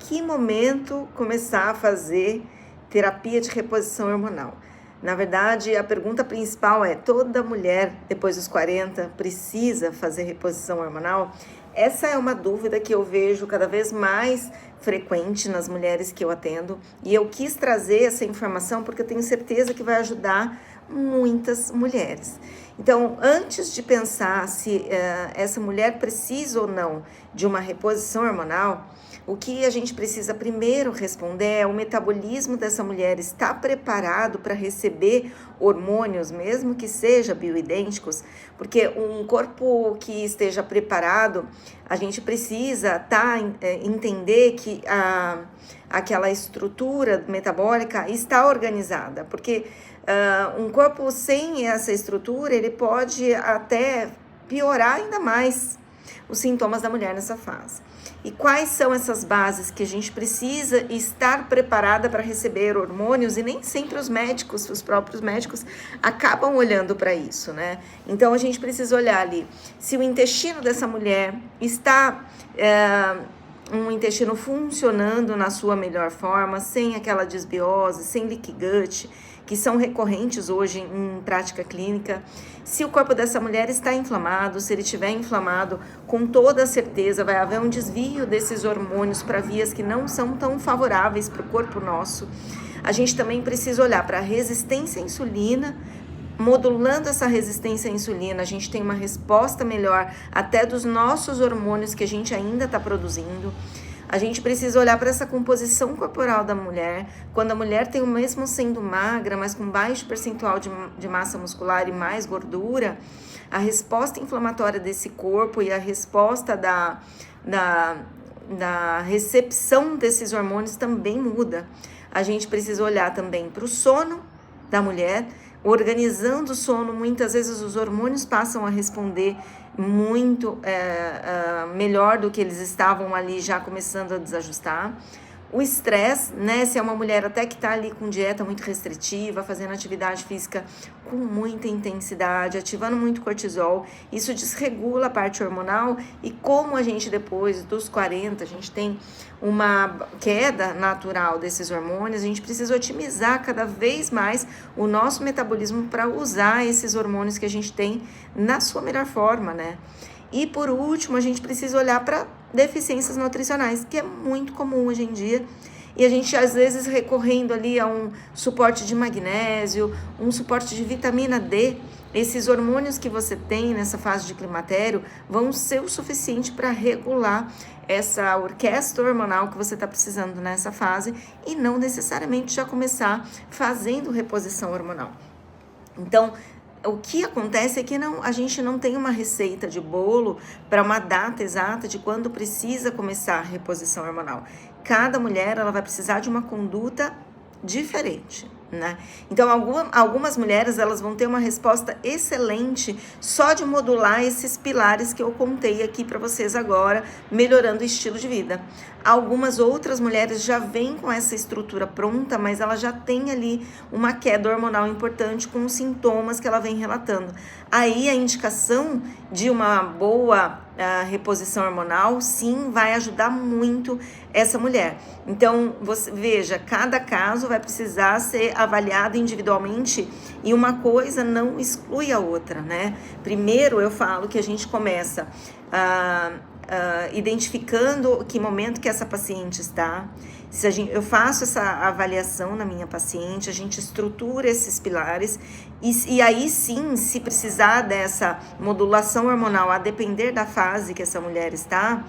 que momento começar a fazer terapia de reposição hormonal? Na verdade, a pergunta principal é: toda mulher depois dos 40 precisa fazer reposição hormonal? Essa é uma dúvida que eu vejo cada vez mais frequente nas mulheres que eu atendo, e eu quis trazer essa informação porque eu tenho certeza que vai ajudar muitas mulheres. Então, antes de pensar se essa mulher precisa ou não de uma reposição hormonal, o que a gente precisa primeiro responder é: o metabolismo dessa mulher está preparado para receber hormônios, mesmo que sejam bioidênticos? Porque um corpo que esteja preparado, a gente precisa entender que aquela estrutura metabólica está organizada, porque um corpo sem essa estrutura, ele pode até piorar ainda mais os sintomas da mulher nessa fase. E quais são essas bases que a gente precisa estar preparada para receber hormônios? E nem sempre os próprios médicos acabam olhando para isso, né? Então a gente precisa olhar ali se o intestino dessa mulher está um intestino funcionando na sua melhor forma, sem aquela desbiose, sem leaky gut, que são recorrentes hoje em prática clínica. Se o corpo dessa mulher está inflamado, se ele estiver inflamado, com toda certeza vai haver um desvio desses hormônios para vias que não são tão favoráveis para o corpo nosso. A gente também precisa olhar para a resistência à insulina. Modulando essa resistência à insulina, a gente tem uma resposta melhor até dos nossos hormônios que a gente ainda está produzindo. A gente precisa olhar para essa composição corporal da mulher. Quando a mulher tem, o mesmo sendo magra, mas com baixo percentual de massa muscular e mais gordura, a resposta inflamatória desse corpo e a resposta da recepção desses hormônios também muda. A gente precisa olhar também para o sono da mulher. Organizando o sono, muitas vezes os hormônios passam a responder muito melhor do que eles estavam ali já começando a desajustar. O estresse, né? Se é uma mulher até que está ali com dieta muito restritiva, fazendo atividade física com muita intensidade, ativando muito cortisol, isso desregula a parte hormonal. E como a gente depois dos 40, a gente tem uma queda natural desses hormônios, a gente precisa otimizar cada vez mais o nosso metabolismo para usar esses hormônios que a gente tem na sua melhor forma, né? E por último, a gente precisa olhar para deficiências nutricionais, que é muito comum hoje em dia, e a gente às vezes recorrendo ali a um suporte de magnésio, um suporte de vitamina D. Esses hormônios que você tem nessa fase de climatério vão ser o suficiente para regular essa orquestra hormonal que você está precisando nessa fase, e não necessariamente já começar fazendo reposição hormonal. Então, o que acontece é que a gente não tem uma receita de bolo para uma data exata de quando precisa começar a reposição hormonal. Cada mulher ela vai precisar de uma conduta diferente, né? Então, algumas mulheres elas vão ter uma resposta excelente só de modular esses pilares que eu contei aqui para vocês agora, melhorando o estilo de vida. Algumas outras mulheres já vêm com essa estrutura pronta, mas ela já tem ali uma queda hormonal importante com os sintomas que ela vem relatando. Aí a indicação de uma boa reposição hormonal, sim, vai ajudar muito essa mulher. Então, você veja, cada caso vai precisar ser avaliado individualmente e uma coisa não exclui a outra, né? Primeiro, eu falo que a gente começa identificando que momento que essa paciente está. Eu faço essa avaliação na minha paciente, a gente estrutura esses pilares e aí sim, se precisar dessa modulação hormonal, a depender da fase que essa mulher está,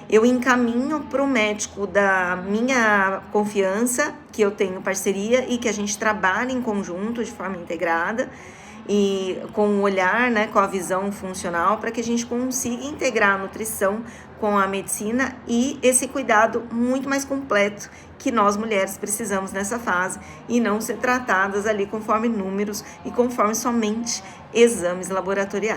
eu encaminho para o médico da minha confiança, que eu tenho parceria e que a gente trabalha em conjunto de forma integrada, e com o olhar, né, com a visão funcional, para que a gente consiga integrar a nutrição com a medicina e esse cuidado muito mais completo que nós mulheres precisamos nessa fase, e não ser tratadas ali conforme números e conforme somente exames laboratoriais.